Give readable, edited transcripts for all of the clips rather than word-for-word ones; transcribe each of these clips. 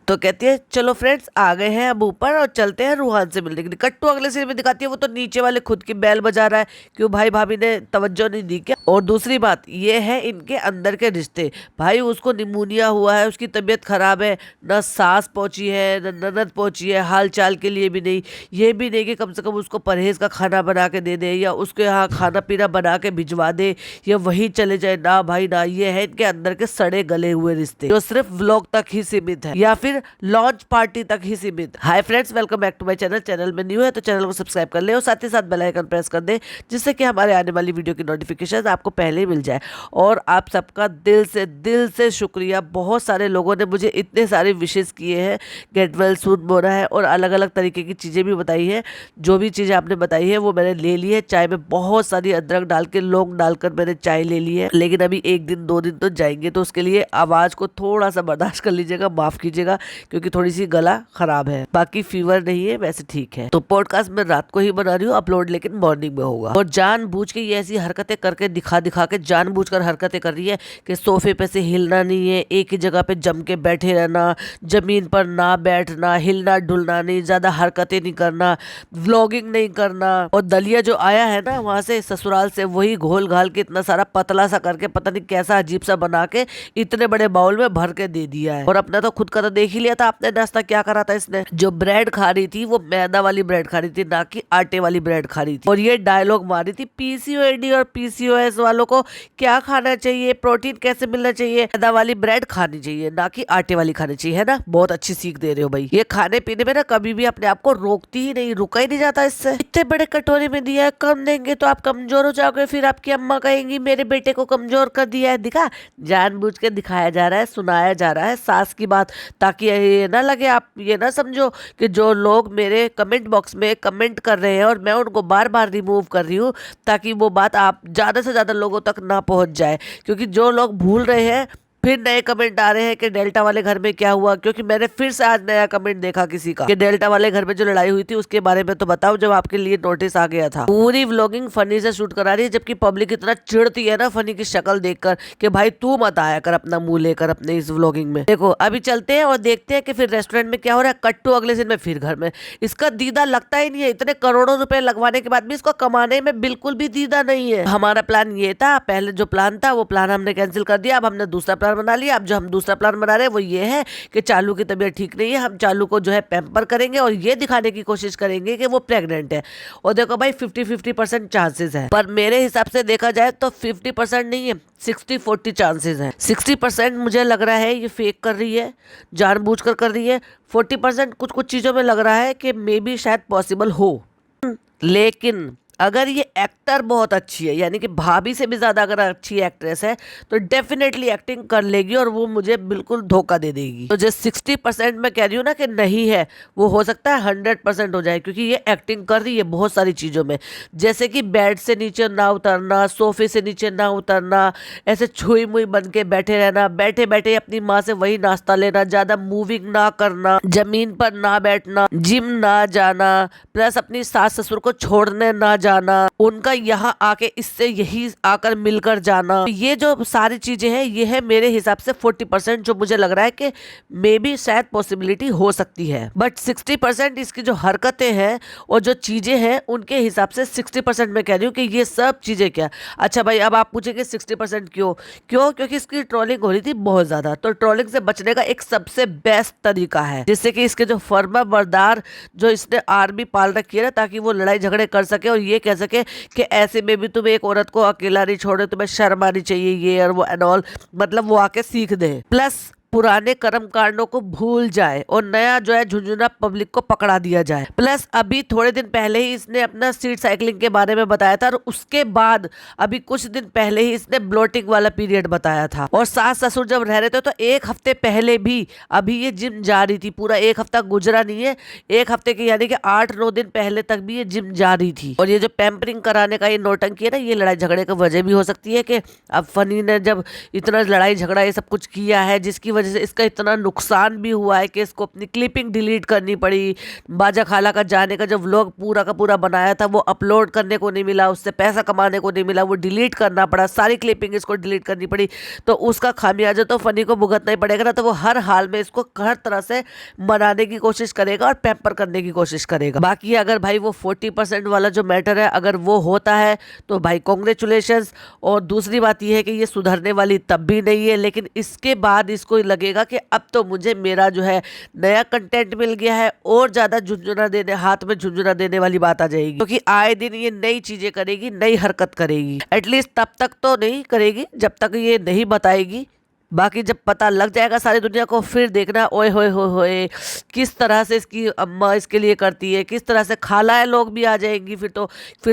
तो कहती है चलो फ्रेंड्स आ गए हैं अब ऊपर और चलते हैं रूहान से मिलने के लिए। कट्टू अगले सीन में दिखाती है वो तो नीचे वाले खुद की बैल बजा रहा है, क्यों भाई भाभी ने तवज्जो नहीं दी क्या। और दूसरी बात ये है इनके अंदर के रिश्ते। भाई उसको निमोनिया हुआ है, उसकी तबीयत खराब है, न सास पहुंची है न ननद पहुंची है, हाल चाल के लिए भी नहीं। ये भी नहीं कि कम से कम उसको परहेज का खाना बना के दे दे या उसके यहाँ खाना पीना बना के भिजवा दे या वही चले जाए। ना भाई ना, ये है इनके अंदर के सड़े गले हुए रिश्ते जो सिर्फ व्लॉग तक ही सीमित है या फिर लॉन्च पार्टी तक ही सीमित। Hi friends, welcome back to my channel. Channel में न्यू है तो चैनल को सब्सक्राइब कर ले और साथ ही साथ बेल आइकन प्रेस कर दे, जिससे कि हमारे आने वाली वीडियो की नोटिफिकेशन आपको पहले ही मिल जाए। और आप सबका दिल से शुक्रिया। बहुत सारे लोगों ने मुझे इतने सारे विशेष किए हैं, गेट वेल सून बोला है और अलग अलग तरीके की चीज़ें भी बताई है। जो भी चीज़ें आपने बताई है वो मैंने ले ली है। चाय में बहुत सारी अदरक डाल के लौंग डालकर मैंने चाय ले ली है, लेकिन अभी एक दिन दो दिन तो जाएंगे, तो उसके लिए आवाज़ को थोड़ा सा बर्दाश्त कर लीजिएगा, माफ़ कीजिएगा, क्योंकि थोड़ी सी गला खराब है। बाकी फीवर नहीं है, वैसे ठीक है। तो पॉडकास्ट मैं रात को ही बना रही हूँ अपलोड, लेकिन मॉर्निंग में होगा। और जानबूझ के ये ऐसी हरकतें करके दिखा के जानबूझकर हरकतें कर रही है कि सोफे पे से हिलना नहीं है, एक ही जगह पे जम के बैठे रहना, जमीन पर ना बैठना, हिलना डुलना नहीं, ज्यादा हरकतें नहीं करना, व्लॉगिंग नहीं करना। और दलिया जो आया है ना वहां से ससुराल से, वही घोल घाल के इतना सारा पतला सा करके पता नहीं कैसा अजीब सा बना के इतने बड़े बाउल में भर के दे दिया है। और अपना तो खुद का तो देख ही लिया था आपने नाश्ता क्या करा था इसने। जो ब्रेड खा रही थी वो मैदा वाली ब्रेड खा रही थी, ना कि आटे वाली ब्रेड खा रही थी। और ये डायलॉग मारी थी पीसीओडी और पीसीओएस वालों को क्या खाना चाहिए, प्रोटीन कैसे मिलना चाहिए, मैदा वाली ब्रेड खानी चाहिए ना कि आटे वाली खानी चाहिए, है ना। बहुत अच्छी सीख दे रहे हो भाई। ये खाने पीने में ना कभी भी अपने आप को रोकती ही नहीं, रुका ही नहीं जाता इससे। इतने बड़े कटोरे में दिया है, कम देंगे तो आप कमजोर हो जाओगे, फिर आपकी अम्मा कहेंगी मेरे बेटे को कमजोर कर दिया है। दिखा, जानबूझ के दिखाया जा रहा है, सुनाया जा रहा है सास की बात, ताकि ये ना लगे, आप ये ना समझो कि जो लोग मेरे कमेंट बॉक्स में कमेंट कर रहे हैं और मैं उनको बार बार रिमूव कर रही हूँ, ताकि वो बात आप ज़्यादा से ज़्यादा लोगों तक ना पहुँच जाए। क्योंकि जो लोग भूल रहे हैं, फिर नए कमेंट आ रहे हैं कि डेल्टा वाले घर में क्या हुआ। क्योंकि मैंने फिर से आज नया कमेंट देखा किसी का कि डेल्टा वाले घर में जो लड़ाई हुई थी उसके बारे में तो बताओ, जब आपके लिए नोटिस आ गया था। पूरी व्लॉगिंग फनी से शूट करा रही है, जबकि पब्लिक इतना चिढ़ती है ना फनी की शक्ल देखकर कि भाई तू मत आया कर अपना मुंह लेकर अपने इस व्लॉगिंग में। देखो अभी चलते हैं और देखते हैं कि फिर रेस्टोरेंट में क्या हो रहा है। कट्टू अगले दिन में फिर घर में, इसका दीदा लगता ही नहीं है। इतने करोड़ों रुपए लगवाने के बाद भी इसको कमाने में बिल्कुल भी दीदा नहीं है। हमारा प्लान ये था, पहले जो प्लान था वो प्लान हमने कैंसिल कर दिया, अब हमने दूसरा प्लान बना लिया। अब जो हम दूसरा प्लान बना रहे हैं वो ये है कि चालू की तबीयत ठीक नहीं है, हम चालू को जो है पैम्पर करेंगे और ये दिखाने की कोशिश करेंगे कि वो प्रेग्नेंट है। और देखो भाई 50-50% चांसेस है, पर मेरे हिसाब से देखा जाए तो 50% नहीं है, 60-40 चांसेस है। 60% मुझे लग रहा है ये फेक कर रही है, जानबूझकर कर रही है। 40% कुछ कुछ चीजों में लग रहा है कि मे बी शायद पॉसिबल हो। लेकिन अगर ये एक्टर बहुत अच्छी है, यानी कि भाभी से भी ज्यादा अगर अच्छी एक्ट्रेस है, तो डेफिनेटली एक्टिंग कर लेगी और वो मुझे बिल्कुल धोखा दे देगी। तो जो 60% मैं कह रही हूँ ना कि नहीं है, वो हो सकता है 100% हो जाए, क्योंकि ये एक्टिंग कर रही है बहुत सारी चीजों में। जैसे कि बेड से नीचे ना उतरना, सोफे से नीचे ना उतरना, ऐसे छुई मुई बन के बैठे रहना, बैठे बैठे अपनी माँ से वही नाश्ता लेना, ज्यादा मूविंग ना करना, जमीन पर ना बैठना, जिम ना जाना, प्लस अपनी सास ससुर को छोड़ने ना जाना, उनका यहाँ आके इससे यही आकर मिलकर जाना। ये जो सारी चीजें हैं ये है मेरे हिसाब से 40% जो मुझे लग रहा है कि मे बी शायद पॉसिबिलिटी हो सकती है। बट 60% इसकी जो हरकतें हैं और जो चीजें हैं उनके हिसाब से 60% मैं कह रही हूँ कि ये सब चीजें क्या। अच्छा भाई, अब आप पूछेंगे 60% क्यों? क्योंकि इसकी ट्रोलिंग हो रही थी बहुत ज्यादा। तो ट्रोलिंग से बचने का एक सबसे बेस्ट तरीका है, जिससे कि इसके जो फर्मा बरदार जो इसने आर्मी पाल रखी है ना, ताकि वो लड़ाई झगड़े कर सके और ये कह सके कि ऐसे में भी तुम एक औरत को अकेला नहीं छोड़े, तुम्हें शर्म आनी चाहिए, ये और वो एंड ऑल। मतलब वो आके सीख दे, प्लस पुराने कर्म कांडों को भूल जाए और नया जो है झुंझुना पब्लिक को पकड़ा दिया जाए। प्लस अभी थोड़े दिन पहले ही इसने अपना स्ट्रीट साइकिलिंग के बारे में बताया था और उसके बाद अभी कुछ दिन पहले ही इसने ब्लोटिंग वाला पीरियड बताया था। और सास ससुर जब रह रहे थे तो एक हफ्ते पहले भी अभी ये जिम जा रही थी। पूरा एक हफ्ता गुजरा नहीं है, एक हफ्ते के यानी कि 8-9 दिन पहले तक भी ये जिम जा रही थी। और ये जो पैम्परिंग कराने का ये नौटंकी है ना, ये लड़ाई झगड़े की वजह भी हो सकती है कि अब फनी ने जब इतना लड़ाई झगड़ा ये सब कुछ किया है, जिसकी वजह वजह से इसका इतना नुकसान भी हुआ है कि इसको अपनी क्लिपिंग डिलीट करनी पड़ी। बाजा खाला का जाने का जो व्लॉग पूरा का पूरा बनाया था वो अपलोड करने को नहीं मिला, उससे पैसा कमाने को नहीं मिला, वो डिलीट करना पड़ा, सारी क्लिपिंग इसको डिलीट करनी पड़ी। तो उसका खामियाजा तो फनी को भुगतना ही पड़ेगा ना। तो वो हर हाल में इसको हर तरह से मनाने की कोशिश करेगा और पैम्पर करने की कोशिश करेगा। बाकी अगर भाई वो 40% वाला जो मैटर है अगर वो होता है तो भाई कॉन्ग्रेचुलेशंस। और दूसरी बात ये है कि ये सुधरने वाली तब भी नहीं है, लेकिन इसके बाद इसको लगेगा कि अब तो मुझे मेरा जो है नया कंटेंट मिल गया है और ज्यादा झुंझुना देने, हाथ में झुंझुना देने वाली बात आ जाएगी, क्योंकि आए दिन ये नई चीजें करेगी, नई हरकत करेगी। एटलीस्ट तब तक तो नहीं करेगी जब तक ये नहीं बताएगी। बाकी जब पता लग जाएगा सारी दुनिया को फिर देखना ओए होए होए होए किस तरह से इसकी अम्मा इसके लिए करती है, किस तरह से खालाएं लोग भी आ जाएंगी। फिर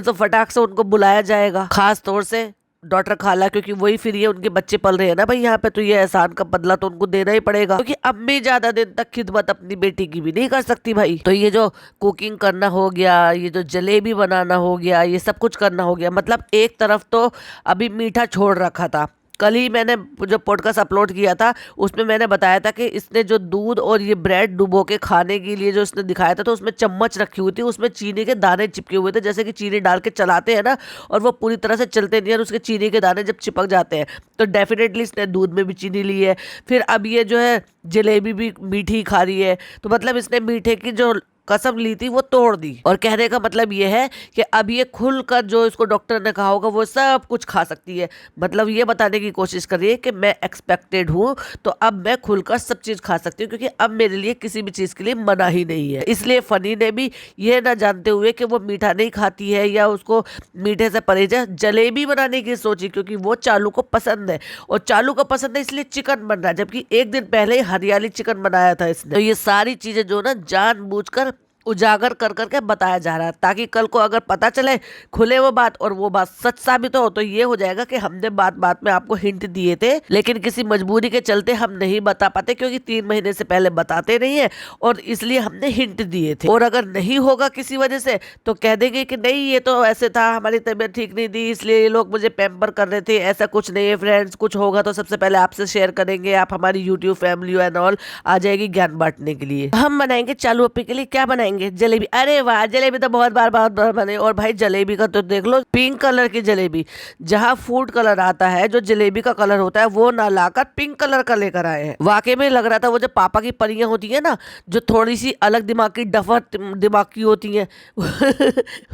तो फटाक से उनको बुलाया जाएगा, खास तौर से डॉटर खाला, क्योंकि वही फिर ये उनके बच्चे पल रहे हैं ना भाई यहाँ पे, तो ये एहसान का बदला तो उनको देना ही पड़ेगा, क्योंकि अम्मी ज्यादा दिन तक खिदमत अपनी बेटी की भी नहीं कर सकती भाई। तो ये जो कुकिंग करना हो गया, ये जो जलेबी बनाना हो गया, ये सब कुछ करना हो गया, मतलब एक तरफ तो अभी मीठा छोड़ रखा था। कल ही मैंने जो पॉडकास्ट अपलोड किया था उसमें मैंने बताया था कि इसने जो दूध और ये ब्रेड डुबो के खाने के लिए जो इसने दिखाया था, तो उसमें चम्मच रखी हुई थी, उसमें चीनी के दाने चिपके हुए थे, जैसे कि चीनी डाल के चलाते हैं ना और वो पूरी तरह से चलते नहीं है, और उसके चीनी के दाने जब चिपक जाते हैं तो डेफिनेटली इसने दूध में भी चीनी ली है। फिर अब ये जो है जलेबी भी मीठी खा रही है, तो मतलब इसने मीठे की जो कसम ली थी वो तोड़ दी। और कहने का मतलब ये है कि अब ये खुलकर जो इसको डॉक्टर ने कहा होगा वो सब कुछ खा सकती है। मतलब ये बताने की कोशिश कर रही है कि मैं एक्सपेक्टेड हूँ, तो अब मैं खुलकर सब चीज खा सकती हूँ, क्योंकि अब मेरे लिए किसी भी चीज के लिए मना ही नहीं है। इसलिए फनी ने भी ये ना जानते हुए कि वो मीठा नहीं खाती है या उसको मीठे से परहेज है, जलेबी बनाने की सोची, क्योंकि वो चालू को पसंद है और चालू को पसंद है इसलिए चिकन बन रहा है, जबकि एक दिन पहले ही हरियाली चिकन बनाया था इसने। तो ये सारी चीजें जो ना जानबूझकर उजागर कर करके बताया जा रहा है, ताकि कल को अगर पता चले खुले वो बात और वो बात सच साबित हो, तो ये हो जाएगा कि हमने बात बात में आपको हिंट दिए थे, लेकिन किसी मजबूरी के चलते हम नहीं बता पाते, क्योंकि 3 महीने से पहले बताते नहीं है और इसलिए हमने हिंट दिए थे। और अगर नहीं होगा किसी वजह से तो कह देंगे कि नहीं ये तो ऐसे था, हमारी तबीयत ठीक नहीं थी इसलिए ये लोग मुझे पैम्पर कर रहे थे। ऐसा कुछ नहीं है फ्रेंड्स, कुछ होगा तो सबसे पहले आपसे शेयर करेंगे। आप हमारी यूट्यूब फैमिली एंड ऑल आ जाएगी ज्ञान बांटने के लिए। हम बनाएंगे चालू अपी के लिए, क्या बनाएंगे? जलेबी। अरे वाह, जलेबी तो बहुत बार बने। और भाई जलेबी का तो देख लो, पिंक कलर की जलेबी, जहाँ फूड कलर आता है जो जलेबी का कलर होता है वो ना लाकर पिंक कलर का लेकर आए हैं। वाकई में लग रहा था वो जो पापा की परियां होती है ना, जो थोड़ी सी अलग दिमाग की, डफर दिमाग की होती है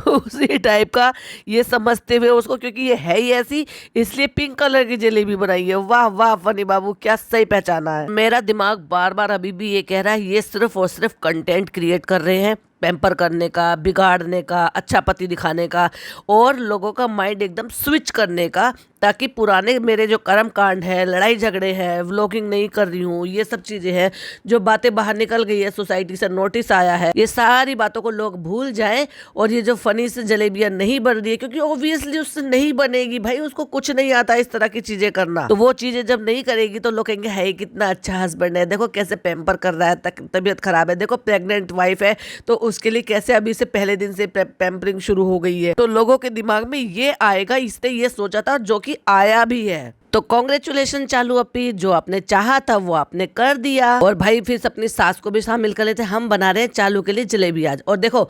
उसी टाइप का ये समझते हुए उसको, क्योंकि ये है ही ऐसी इसलिए पिंक कलर की जलेबी बनाई है। वाह वाह फनी बाबू, क्या सही पहचाना है। मेरा दिमाग बार बार अभी भी ये कह रहा है ये सिर्फ और सिर्फ कंटेंट क्रिएट कर रहे हैं, पैम्पर करने का, बिगाड़ने का, अच्छा पति दिखाने का और लोगों का माइंड एकदम स्विच करने का, ताकि पुराने मेरे जो कर्म कांड है, लड़ाई झगड़े हैं, व्लॉगिंग नहीं कर रही हूँ, ये सब चीज़ें हैं जो बातें बाहर निकल गई है, सोसाइटी से नोटिस आया है, ये सारी बातों को लोग भूल जाएं। और ये जो फनी से जलेबियाँ नहीं बन रही है, क्योंकि ऑब्वियसली उससे नहीं बनेगी भाई, उसको कुछ नहीं आता इस तरह की चीज़ें करना, तो वो चीज़ें जब नहीं करेगी तो लोग कहेंगे है कितना अच्छा हस्बैंड है, देखो कैसे पैम्पर कर रहा है, तबीयत खराब है, देखो प्रेग्नेंट वाइफ है तो उसके लिए कैसे अभी से पहले दिन से पैम्परिंग शुरू हो गई है। तो लोगों के दिमाग में ये आएगा, इसने ये सोचा था, जो कि आया भी है। तो कांग्रेचुलेशन चालू अपी, जो आपने चाहा था वो आपने कर दिया। और भाई फिर अपनी सास को भी शामिल कर लेते, हम बना रहे हैं चालू के लिए जलेबी आज। और देखो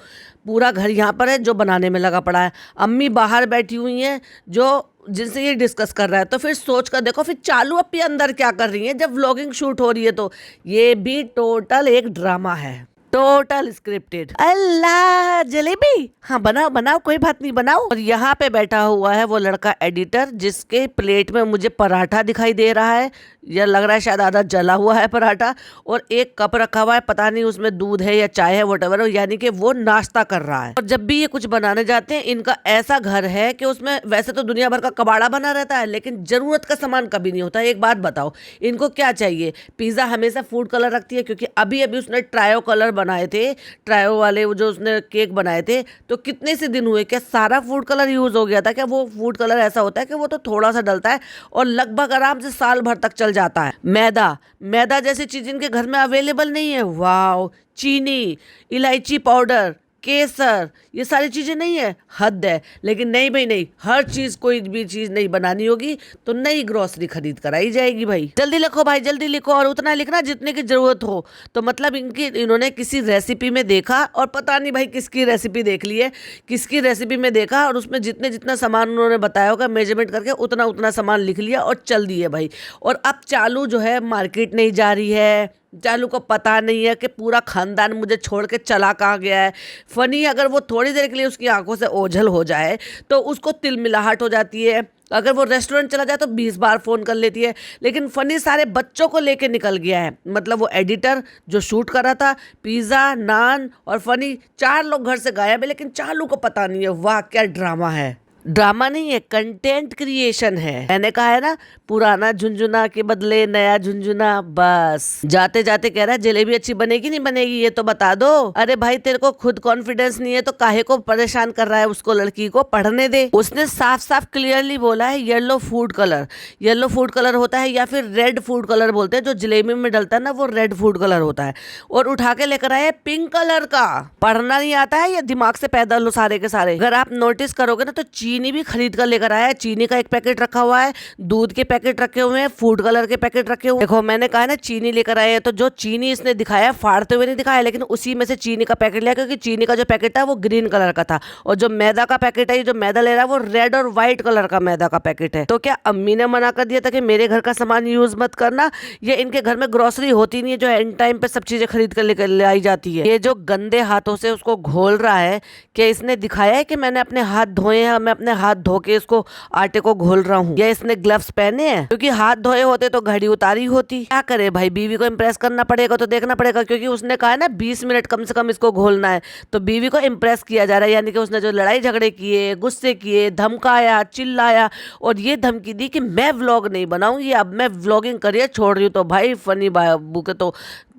पूरा घर यहाँ पर है जो बनाने में लगा पड़ा है, अम्मी बाहर बैठी हुई हैं जो जिनसे ये डिस्कस कर रहा है। तो फिर सोच कर देखो फिर चालू अपी अंदर क्या कर रही है जब व्लॉगिंग शूट हो रही है। तो ये भी टोटल एक ड्रामा है, टोटल स्क्रिप्टेड। अल्लाह जलेबी, हाँ बनाओ बनाओ, कोई बात नहीं बनाओ। और यहाँ पे बैठा हुआ है वो लड़का एडिटर, जिसके प्लेट में मुझे पराठा दिखाई दे रहा है, या लग रहा है शायद आधा जला हुआ है पराठा, और एक कप रखा हुआ है, पता नहीं उसमें दूध है या चाय है, व्हाटएवर, यानी कि वो नाश्ता कर रहा है। और जब भी ये कुछ बनाने जाते हैं, इनका ऐसा घर है कि उसमें वैसे तो दुनिया भर का कबाड़ा बना रहता है, लेकिन जरूरत का सामान कभी नहीं होता। एक बात बताओ, इनको क्या चाहिए? पिज्जा हमेशा फूड कलर रखती है, क्योंकि अभी अभी उसने ट्रायो कलर बनाए थे, ट्रायो वाले वो जो उसने केक बनाए थे, तो कितने से दिन हुए, क्या सारा फूड कलर यूज हो गया था क्या? वो फूड कलर ऐसा होता है कि वो तो थोड़ा सा डलता है और लगभग आराम से साल भर तक चल जाता है। मैदा जैसी चीज इनके घर में अवेलेबल नहीं है। वाओ, चीनी, इलायची पाउडर, केसर, ये सारी चीजें नहीं है, हद है। लेकिन नहीं भाई नहीं, हर चीज कोई भी चीज नहीं बनानी होगी तो नई ग्रोसरी खरीद कर आई जाएगी भाई। जल्दी लिखो भाई, जल्दी लिखो, और उतना लिखना जितने की जरूरत हो। तो मतलब इन्होंने किसी रेसिपी में देखा, और पता नहीं भाई किसकी रेसिपी देख ली है, किसकी रेसिपी में देखा, और उसमें जितने जितना सामान उन्होंने बताया होगा मेजरमेंट करके उतना उतना सामान लिख लिया और चल दिए भाई। और अब चालू जो है मार्केट नहीं जा रही है, चालू को पता नहीं है कि पूरा खानदान मुझे छोड़ के चला कहाँ गया है। फनी अगर वो थोड़ी देर के लिए उसकी आंखों से ओझल हो जाए तो उसको तिलमिलाहट हो जाती है। अगर वो रेस्टोरेंट चला जाए तो 20 बार फ़ोन कर लेती है। लेकिन फनी सारे बच्चों को लेके निकल गया है। मतलब वो एडिटर जो शूट कर रहा था, पिज़्ज़ा, नान और फनी 4 लोग घर से गायब है, लेकिन चालू को पता नहीं है। वाह क्या ड्रामा है। ड्रामा नहीं है, कंटेंट क्रिएशन है। मैंने कहा है ना, पुराना झुंझुना के बदले नया झुंझुना। बस जाते जाते कह रहा है जलेबी अच्छी बनेगी नहीं बनेगी ये तो बता दो। अरे भाई तेरे को खुद कॉन्फिडेंस नहीं है तो काहे को परेशान कर रहा है उसको, लड़की को पढ़ने दे। उसने साफ साफ क्लियरली बोला है yellow food colour. Yellow food colour होता है या फिर रेड फूड कलर बोलते हैं, जो जलेबी में डलता है ना वो रेड फूड कलर होता है। और उठा के लेकर आए पिंक कलर का। पढ़ना नहीं आता है या दिमाग से पैदा लो सारे के सारे। अगर आप नोटिस करोगे ना तो चीनी भी खरीद कर लेकर आया है। चीनी का एक पैकेट रखा हुआ है, दूध के पैकेट रखे हुए हैं, फूड कलर के पैकेट रखे हुए। देखो मैंने कहा ना चीनी लेकर आए हैं, तो जो चीनी इसने दिखाया फाड़ते हुए नहीं दिखाया, लेकिन उसी में से चीनी का पैकेट लिया, क्योंकि चीनी का जो पैकेट है वो ग्रीन कलर का था, और जो मैदा का पैकेट है, जो मैदा ले रहा है वो रेड और व्हाइट कलर का मैदा का पैकेट है। तो क्या अम्मी ने मना कर दिया था कि मेरे घर का सामान यूज मत करना? ये इनके घर में ग्रोसरी होती नहीं है जो एंड टाइम पे सब चीजें खरीद कर लेकर ले आई जाती है। ये जो गंदे हाथों से उसको घोल रहा है, क्या इसने दिखाया है कि मैंने अपने हाथ धोए हैं, मैं अपने हाथ धो के इसको आटे को घोल रहा हूँ, या इसने ग्लव्स पहने हैं? क्योंकि हाथ धोए होते तो घड़ी उतारी होती। क्या करे भाई, बीवी को इम्प्रेस करना पड़ेगा तो देखना पड़ेगा, क्योंकि उसने कहा है ना 20 मिनट कम से कम इसको घोलना है, तो बीवी को इम्प्रेस किया जा रहा है। यानी कि उसने जो लड़ाई झगड़े किए, गुस्से किए, धमकाया, चिल्लाया, और ये धमकी दी कि मैं व्लॉग नहीं बनाऊंगी, अब मैं व्लॉगिंग करियर छोड़ रही हूँ। तो भाई फनी बाबू के तो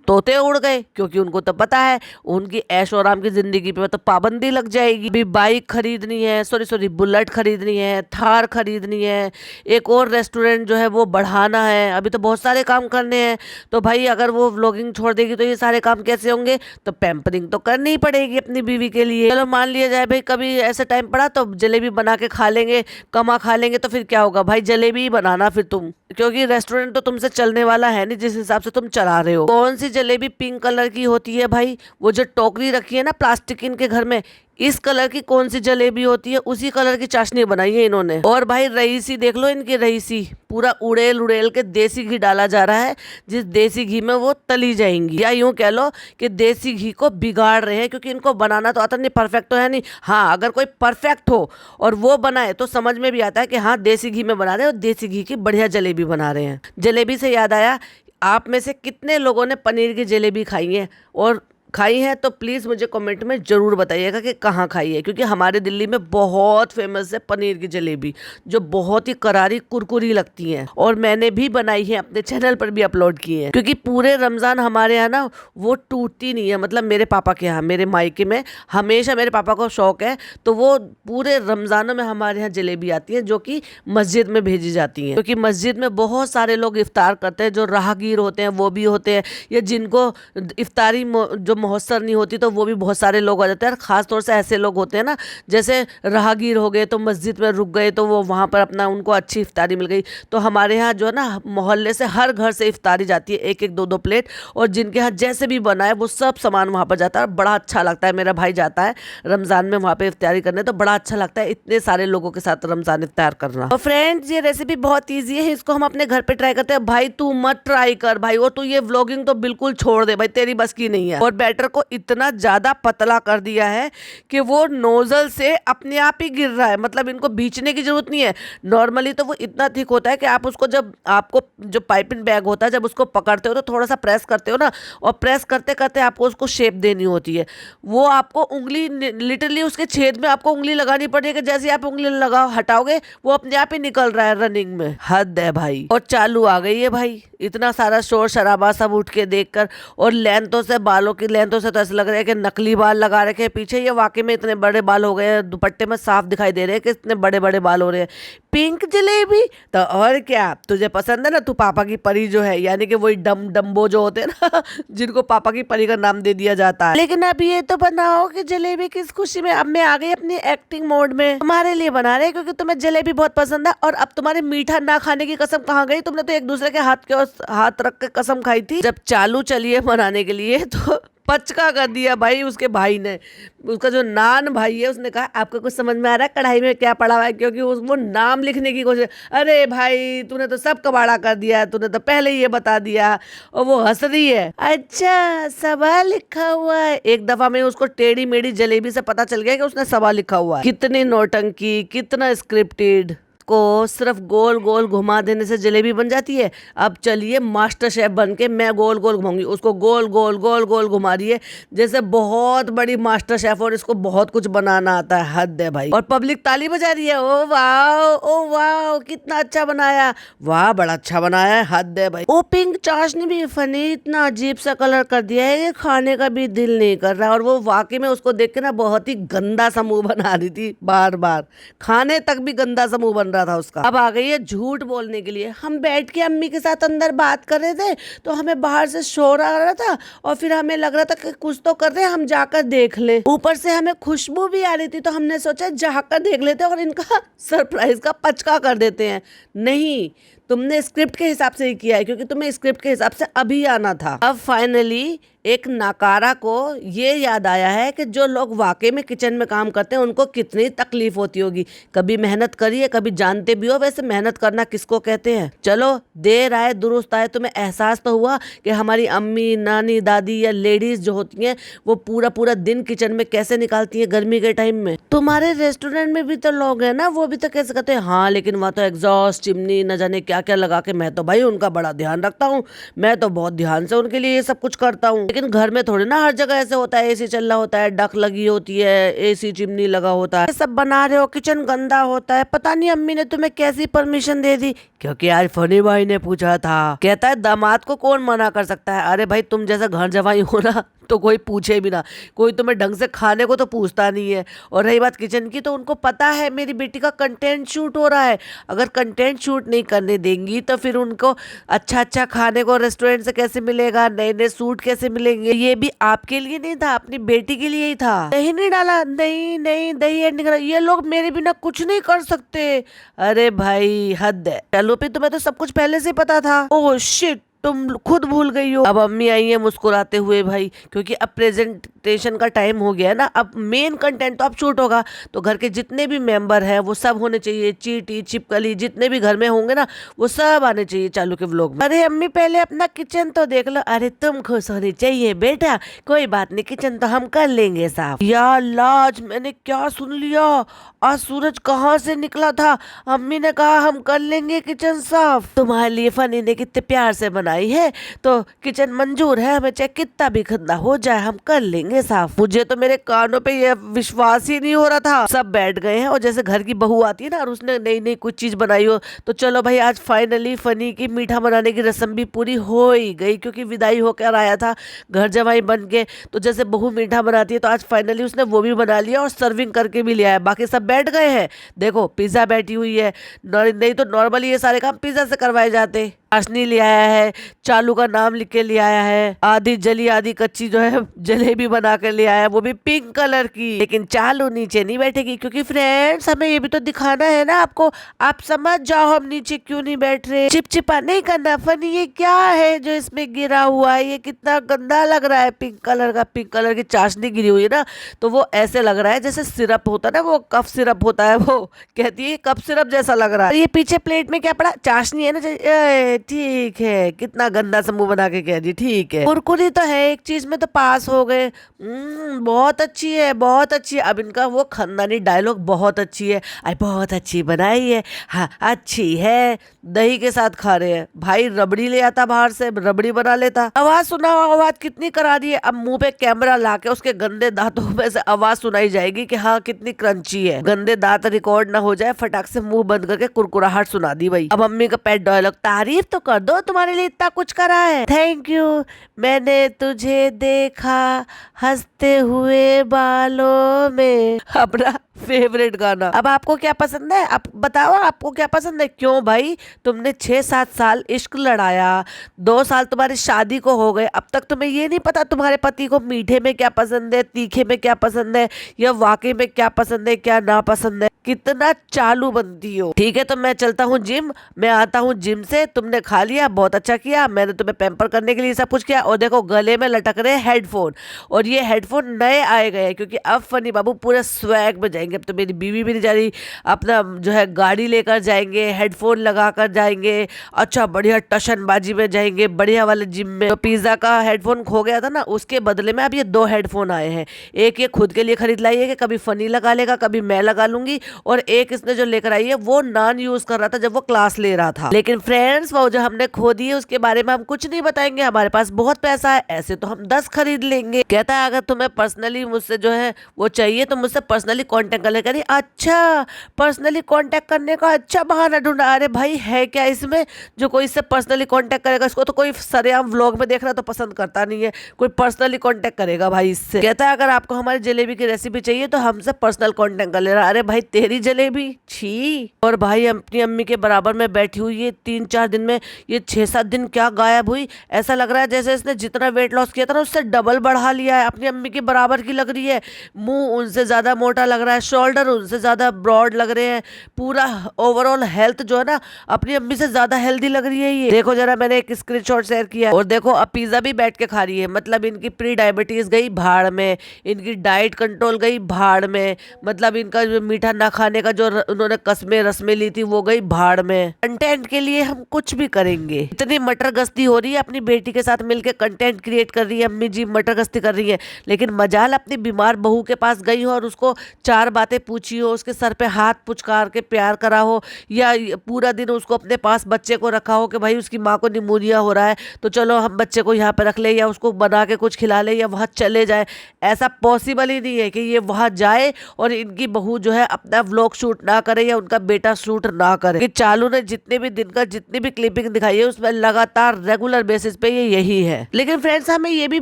तोते उड़ गए, क्योंकि उनको तो पता है उनकी ऐश और आराम की जिंदगी पे तो पाबंदी लग जाएगी। अभी बाइक खरीदनी है, सॉरी बुलेट खरीदनी है, थार खरीदनी है, एक और रेस्टोरेंट जो है वो बढ़ाना है, अभी तो बहुत सारे काम करने हैं। तो भाई अगर वो व्लॉगिंग छोड़ देगी तो ये सारे काम कैसे होंगे? तो पैम्परिंग तो करनी ही पड़ेगी अपनी बीवी के लिए। चलो मान लिया जाए भाई कभी ऐसा टाइम पड़ा तो जलेबी बना के खा लेंगे, कमा खा लेंगे, तो फिर क्या होगा भाई? जलेबी ही बनाना फिर तुम, क्योंकि रेस्टोरेंट तो तुमसे चलने वाला है नहीं जिस हिसाब से तुम चला रहे हो। कौन सी जलेबी पिंक कलर की होती है भाई? वो जो टोकरी रखी है ना प्लास्टिक इनके घर में, इस कलर की कौन सी जलेबी होती है? उसी कलर की चाशनी बनाई है इन्होंने। और भाई रईसी देख लो, इनकी रईसी पूरा उड़ेल उड़ेल के देसी घी डाला जा रहा है, जिस देसी घी में वो तली जाएंगी, या यूं कह लो कि देसी घी को बिगाड़ रहे हैं, क्योंकि इनको बनाना तो आता नहीं, परफेक्ट तो है नहीं। हाँ अगर कोई परफेक्ट हो और वो बनाए तो समझ में भी आता है कि हाँ देसी घी में बना रहे हैं और देसी घी की बढ़िया जलेबी बना रहे हैं। जलेबी से याद आया, आप में से कितने लोगों ने पनीर की जलेबी खाई है? और खाई है तो प्लीज़ मुझे कमेंट में ज़रूर बताइएगा कि कहाँ खाई है, क्योंकि हमारे दिल्ली में बहुत फेमस है पनीर की जलेबी, जो बहुत ही करारी कुरकुरी लगती हैं, और मैंने भी बनाई है, अपने चैनल पर भी अपलोड की है। क्योंकि पूरे रमज़ान हमारे यहाँ ना वो टूटती नहीं है। मतलब मेरे पापा के यहाँ, मेरे मायके में हमेशा मेरे पापा को शौक है, तो वो पूरे रमज़ानों में हमारे यहाँ जलेबी आती है, जो कि मस्जिद में भेजी जाती हैं। क्योंकि मस्जिद में बहुत सारे लोग इफ्तार करते हैं, जो राहगीर होते हैं वो भी होते हैं, या जिनको इफ्तारी जो मुहस्सर नहीं होती तो वो भी बहुत सारे लोग आ जाते हैं। खास तौर से ऐसे लोग होते हैं ना, जैसे राहगीर हो गए तो मस्जिद में रुक गए, तो वो वहाँ पर अपना उनको अच्छी इफ्तारी मिल गई। तो हमारे यहाँ जो है ना मोहल्ले से हर घर से इफ्तारी जाती है, एक एक दो दो प्लेट, और जिनके यहाँ जैसे भी बना है वो सब सामान वहाँ पर जाता है। बड़ा अच्छा लगता है, मेरा भाई जाता है रमज़ान में वहाँ पर इफ्तारी करने, तो बड़ा अच्छा लगता है इतने सारे लोगों के साथ रमज़ान इफ्तार करना। और फ्रेंड्स ये रेसिपी बहुत ईजी है, इसको हम अपने घर पर ट्राई करते हैं। भाई तू मत ट्राई कर भाई, और तू ये व्लॉगिंग तो बिल्कुल छोड़ दे भाई, तेरी बस की नहीं है। और बैटर को इतना ज्यादा पतला कर दिया है कि वो नोजल से अपने आप ही गिर रहा है। मतलब इनको बीचने की जरूरत नहीं है। नॉर्मली तो वो इतना थिक होता है कि आप उसको, जब आपको जो पाइपिंग बैग होता है, जब उसको पकड़ते हो तो थोड़ा सा प्रेस करते हो ना, और प्रेस करते करते आपको उसको शेप देनी होती है। वो आपको उंगली लिटरली उसके छेद में आपको उंगली लगानी पड़ेगी। जैसे आप उंगली लगाओ हटाओगे वो अपने आप ही निकल रहा है रनिंग में। हद है भाई। और चालू आ गई है भाई, इतना सारा शोर शराबा सब उठ के देखकर, और लेंथों से, बालों की लेंथों से तो ऐसा लग रहा है कि नकली बाल लगा रखे हैं पीछे। ये वाकई में इतने बड़े बाल हो गए हैं, दुपट्टे में साफ दिखाई दे रहे हैं कि इतने बड़े बड़े बाल हो रहे हैं। पिंक जलेबी? तो और क्या, तुझे पसंद है ना, तू पापा की परी जो है, यानी कि वही डम्बो जो होते हैं ना जिनको पापा की परी का नाम दे दिया जाता है। लेकिन अब ये तो बनाओ कि जलेबी किस खुशी में। अब मैं आ गई अपनी एक्टिंग मोड में, तुम्हारे लिए बना रहे क्योंकि तुम्हें जलेबी बहुत पसंद है। और अब तुम्हारी मीठा ना खाने की कसम कहाँ गई? तुमने तो एक दूसरे के हाथ रख के कसम खाई थी जब चालू चलिए बनाने के लिए, तो पचका कर दिया भाई उसके भाई ने। उसका जो नान भाई है उसने कहा आपको कुछ समझ में आ रहा है कढ़ाई में क्या पड़ा हुआ है? क्योंकि वो नाम लिखने की कोशिश, अरे भाई तूने तो सब कबाड़ा कर दिया, तूने तो पहले ही ये बता दिया। और वो हंस रही है, अच्छा सवाल लिखा हुआ है। एक दफा में उसको टेढ़ी मेढ़ी जलेबी से पता चल गया कि उसने सवाल लिखा हुआ है। कितनी नौटंकी, कितना स्क्रिप्टेड। को सिर्फ गोल गोल घुमा देने से जलेबी बन जाती है। अब चलिए मास्टर शेफ बन के मैं गोल गोल घुमाऊंगी, उसको गोल गोल गोल गोल घुमा रही है जैसे बहुत बड़ी मास्टर शेफ और इसको बहुत कुछ बनाना आता है। हद है भाई। और पब्लिक ताली बजा रही है, ओ वाह ओ वाह कितना अच्छा बनाया, वाह बड़ा अच्छा बनाया है। हद है भाई। ओ पिंक चाशनी भी फनी, इतना अजीब सा कलर कर दिया है कि खाने का भी दिल नहीं कर रहा। और वो वाकई में उसको देख के ना बहुत ही गंदा सा मुंह बना रही थी, बार बार खाने तक भी गंदा सा मुंह बन रहा था उसका। अब आ गई है झूठ बोलने के लिए। हम बैठ के अम्मी के साथ अंदर बात कर रहे थे तो हमें बाहर से शोर आ रहा था और फिर हमें लग रहा था कि कुछ तो कर रहे हैं, हम जाकर देख ले। ऊपर से हमें खुशबू भी आ रही थी तो हमने सोचा जाकर देख लेते और इनका सरप्राइज का पचका कर देते हैं। नहीं, तुमने स्क्रिप्ट के हिसाब से ही किया है क्योंकि तुम्हें स्क्रिप्ट के हिसाब से अभी आना था। अब फाइनली एक नाकारा को ये याद आया है कि जो लोग वाकई में किचन में काम करते हैं उनको कितनी तकलीफ होती होगी। कभी मेहनत करिए, कभी जानते भी हो वैसे मेहनत करना किसको कहते हैं। चलो देर आए दुरुस्त आए, तुम्हें एहसास तो हुआ कि हमारी अम्मी, नानी, दादी या लेडीज जो होती हैं वो पूरा पूरा दिन किचन में कैसे निकालती हैं गर्मी के टाइम में। तुम्हारे रेस्टोरेंट में भी तो लोग हैं ना, वो भी तो कैसे कहते हैं, हाँ लेकिन वहाँ तो एग्जॉस्ट चिमनी न जाने क्या क्या लगा के, मैं तो भाई उनका बड़ा ध्यान रखता हूँ, मैं तो बहुत ध्यान से उनके लिए ये सब कुछ करता हूँ। लेकिन घर में थोड़ी ना हर जगह ऐसे होता है, एसी चल रहा होता है, डक लगी होती है, एसी चिमनी लगा होता है, सब बना रहे हो, किचन गंदा होता है। पता नहीं अम्मी ने तुम्हें कैसी परमिशन दे दी, क्योंकि आज फनी भाई ने पूछा था। कहता है दामाद को कौन मना कर सकता है। अरे भाई तुम जैसा घर जवाई हो ना तो कोई पूछे भी ना, कोई तुम्हें ढंग से खाने को तो पूछता नहीं है। और रही बात किचन की, तो उनको पता है मेरी बेटी का कंटेंट शूट हो रहा है। अगर कंटेंट शूट नहीं करने देंगी तो फिर उनको अच्छा अच्छा खाने को रेस्टोरेंट से कैसे मिलेगा, नए नए सूट कैसे मिलेंगे। ये भी आपके लिए नहीं था, अपनी बेटी के लिए ही था। दही नहीं डाला, नहीं नहीं दही ऐड नहीं करा, ये लोग मेरे बिना कुछ नहीं कर सकते। अरे भाई हद है। चलो पे तुम्हें तो सब कुछ पहले से पता था। ओह शिट, तुम खुद भूल गई हो। अब अम्मी आई है मुस्कुराते हुए भाई, क्योंकि अब प्रेजेंटेशन का टाइम हो गया है ना, अब मेन कंटेंट तो अब शूट होगा। तो घर के जितने भी मेंबर हैं वो सब होने चाहिए, चीटी छिपकली जितने भी घर में होंगे ना वो सब आने चाहिए चालू के व्लॉग में। अरे अम्मी पहले अपना किचन तो देख लो। अरे तुम खुश होनी चाहिए बेटा, कोई बात नहीं, किचन तो हम कर लेंगे साफ। या लाज, मैंने क्या सुन लिया, आज सूरज कहाँ से निकला था। अम्मी ने कहा हम कर लेंगे किचन साफ। तुम्हारे लिए फनी ने कितने प्यार से बनाई है तो किचन मंजूर है, हमें चाहे कितना भी गंदा हो जाए हम कर लेंगे साफ। मुझे तो मेरे कानों पे ये विश्वास ही नहीं हो रहा था। सब बैठ गए हैं और जैसे घर की बहू आती है ना और उसने नई नई कुछ चीज बनाई हो, तो चलो भाई आज फाइनली फनी की मीठा बनाने की रस्म भी पूरी हो ही गई, क्योंकि विदाई होकर आया था घर जवाई बन के। तो जैसे बहू मीठा बनाती है तो आज फाइनली उसने वो भी बना लिया और सर्विंग करके भी लिया है। बाकी सब बैठ गए हैं, देखो पिज्जा बैठी हुई है, नहीं तो नॉर्मली ये सारे काम पिज्जा से करवाए जाते। चाशनी ले आया है, चालू का नाम लिख के ले आया है, आधी जली आधी कच्ची जो है जलेबी बना कर ले आया है, वो भी पिंक कलर की। लेकिन चालू नीचे नहीं बैठेगी क्योंकि फ्रेंड्स हमें ये भी तो दिखाना है ना आपको, आप समझ जाओ हम नीचे क्यों नहीं बैठ रहे। चिपचिपा नहीं करना। फनी ये क्या है जो इसमें गिरा हुआ है, ये कितना गंदा लग रहा है, पिंक कलर का, पिंक कलर की चाशनी गिरी हुई है ना, तो वो ऐसे लग रहा है जैसे सिरप होता है ना, वो कफ सिरप होता है, वो कहती है कफ सिरप जैसा लग रहा है। ये पीछे प्लेट में क्या पड़ा, चाशनी है ना। ठीक है, कितना गंदा सा मुंह बना के कह दी, ठीक है। कुरकुरी तो है, एक चीज में तो पास हो गए। बहुत अच्छी है, बहुत अच्छी है। अब इनका वो खानदानी डायलॉग बहुत अच्छी है, आई बहुत अच्छी बनाई है, हाँ अच्छी है। दही के साथ खा रहे हैं भाई, रबड़ी ले आता बाहर से, रबड़ी बना लेता। आवाज सुनाओ, आवाज कितनी करा दी है। अब मुंह पे कैमरा लाके उसके गंदे दांतों में से आवाज सुनाई जाएगी कि हाँ कितनी क्रंची है। गंदे दांत रिकॉर्ड ना हो जाए, फटाक से मुंह बंद करके कुरकुराहट सुना दी भाई। अब मम्मी का पेट डायलॉग, तारीफ तो कर दो, तुम्हारे लिए इतना कुछ करा है। थैंक यू, मैंने तुझे देखा हंसते हुए बालों में। अपना फेवरेट गाना। अब आपको क्या पसंद है, आप बताओ आपको क्या पसंद है। क्यों भाई, तुमने 6-7 साल इश्क लड़ाया, 2 साल तुम्हारी शादी को हो गए, अब तक तुम्हें ये नहीं पता तुम्हारे पति को मीठे में क्या पसंद है, तीखे में क्या पसंद है, या वाकई में क्या पसंद है क्या ना पसंद है। कितना चालू बनती हो। ठीक है, तो मैं चलता हूँ जिम, मैं आता हूँ जिम से। तुमने खा लिया, बहुत अच्छा किया, मैंने तुम्हें पैम्पर करने के लिए सब कुछ किया। और देखो गले में लटक रहे हेडफोन, और ये हेडफोन नए आए गए हैं, क्योंकि अब फनी बाबू पूरे स्वैग में जाएंगे। अब तो मेरी बीवी भी नहीं जा रही, अपना जो है गाड़ी लेकर जाएंगे, हेडफोन लगा कर जाएंगे, अच्छा बढ़िया टशनबाजी में जाएंगे, बढ़िया वाले जिम में। तो पिज्जा का हेडफोन खो गया था ना, उसके बदले में अब ये 2 हेडफोन आए हैं। एक ये खुद के लिए खरीद लाई है कि कभी फनी लगा लेगा, कभी मैं लगा लूंगी, और एक इसने जो लेकर आई है वो नॉन यूज कर रहा था जब वो क्लास ले रहा था। लेकिन फ्रेंड्स, वो जो हमने खो दी है उसके बारे में हम कुछ नहीं बताएंगे, हमारे पास बहुत पैसा है, ऐसे तो हम 10 खरीद लेंगे। कहता है अगर तुम्हें पर्सनली मुझसे जो है वो चाहिए तो मुझसे पर्सनली कांटेक्ट कर ले। करी अच्छा, पर्सनली कांटेक्ट करने का अच्छा बहाना ढूंढा। अरे भाई है क्या इसमें जो कोई इससे पर्सनली कांटेक्ट करेगा। इसको तो कोई सरेआम व्लॉग में देखना तो पसंद करता नहीं है, कोई पर्सनली कांटेक्ट करेगा भाई इससे। कहता है अगर आपको हमारी जलेबी की रेसिपी चाहिए तो हमसे पर्सनल कांटेक्ट कर लेना। अरे भाई तेरी जलेबी छी। और भाई अपनी अम्मी के बराबर में बैठी हुई ये 3-4 दिन में, ये 6-7 दिन क्या गायब हुई। ऐसा लग रहा है जैसे इसने जितना वेट लॉस किया था ना उससे डबल बढ़ा लिया है। अपनी अम्मी के बराबर की लग रही है, मुंह उनसे ज्यादा मोटा लग रहा है, शोल्डर उनसे ज्यादा ब्रॉड लग रहे हैं, पूरा ओवरऑल हेल्थ जो है ना अपनी अम्मी से ज्यादा हेल्दी लग रही है। ये देखो जरा, मैंने एक स्क्रीनशॉट शेयर किया, और देखो अब पिज्जा भी बैठ के खा रही है। मतलब इनकी प्री डायबिटीज गई भाड़ में, इनकी डाइट कंट्रोल गई भाड़ में, मतलब इनका जो मीठा ना खाने का जो उन्होंने कस्में रस्में ली थी वो गई भाड़ में। कंटेंट के लिए हम कुछ भी करेंगे। इतनी मटर गश्ती हो रही है, अपनी बेटी के साथ मिलकर कंटेंट क्रिएट कर रही है अम्मी जी, मटर गश्ती कर रही है। लेकिन मजाल अपनी बीमार बहू के पास गई हो और उसको 4 बातें पूछी हो, उसके सर पे हाथ पुचकार के प्यार करा हो, या पूरा दिन उसको अपने पास बच्चे को रखा हो कि भाई उसकी माँ को निमोनिया हो रहा है तो चलो हम बच्चे को यहाँ पे रख ले, या उसको बना के कुछ खिला ले, या वहाँ चले जाए। ऐसा पॉसिबल ही नहीं है कि ये वहाँ जाए और इनकी बहू जो है अपना व्लॉग शूट ना करे या उनका बेटा शूट ना करे। कि चालू ने जितने भी दिन का जितनी भी क्लिपिंग दिखाई है उसमें लगातार रेगुलर बेसिस पे ये यही है। लेकिन फ्रेंड्स हमें ये भी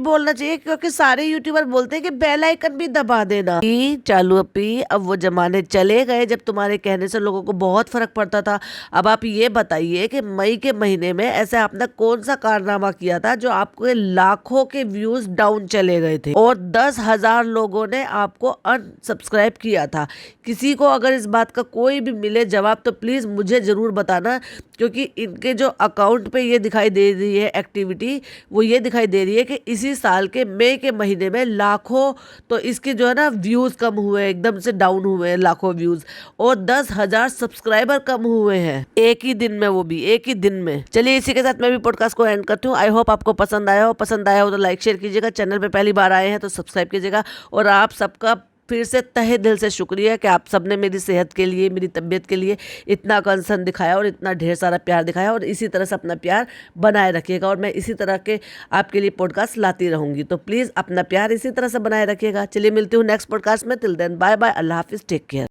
बोलना चाहिए, क्योंकि सारे यूट्यूबर बोलते हैं कि बेल आइकन भी दबा देना। चालू अपी, अब वो जमाने चले गए जब तुम्हारे कहने से लोगों को बहुत फर्क पड़ता था। अब आप ये बताइए कि मई के महीने में ऐसे आपने कौन सा कारनामा किया था जो आपको लाखों के व्यूज डाउन चले गए थे और 10,000 लोगों ने आपको अनसब्सक्राइब किया था। किसी को अगर इस बात का कोई भी मिले जवाब तो प्लीज मुझे जरूर बताना, क्योंकि इनके जो अकाउंट पे ये दिखाई दे रही है एक्टिविटी, वो ये दिखाई दे रही है कि इसी साल के मई के महीने में लाखों, तो इसके जो है ना व्यूज कम हुए, एकदम से डाउन हुए हैं लाखों व्यूज, और 10,000 सब्सक्राइबर कम हुए हैं एक ही दिन में, वो भी एक ही दिन में। चलिए इसी के साथ मैं भी पॉडकास्ट को एंड करती हूँ। आई होप आपको पसंद आया हो तो लाइक शेयर कीजिएगा, चैनल पे पहली बार आए हैं तो सब्सक्राइब कीजिएगा। और आप सबका फिर से तहे दिल से शुक्रिया कि आप सबने मेरी सेहत के लिए, मेरी तबीयत के लिए इतना कंसर्न दिखाया और इतना ढेर सारा प्यार दिखाया, और इसी तरह से अपना प्यार बनाए रखिएगा। और मैं इसी तरह के आपके लिए पॉडकास्ट लाती रहूंगी, तो प्लीज़ अपना प्यार इसी तरह से बनाए रखिएगा। चलिए मिलती हूँ नेक्स्ट पॉडकास्ट में। टिल देन बाय बाय, अल्लाह हाफिज़, टेक केयर।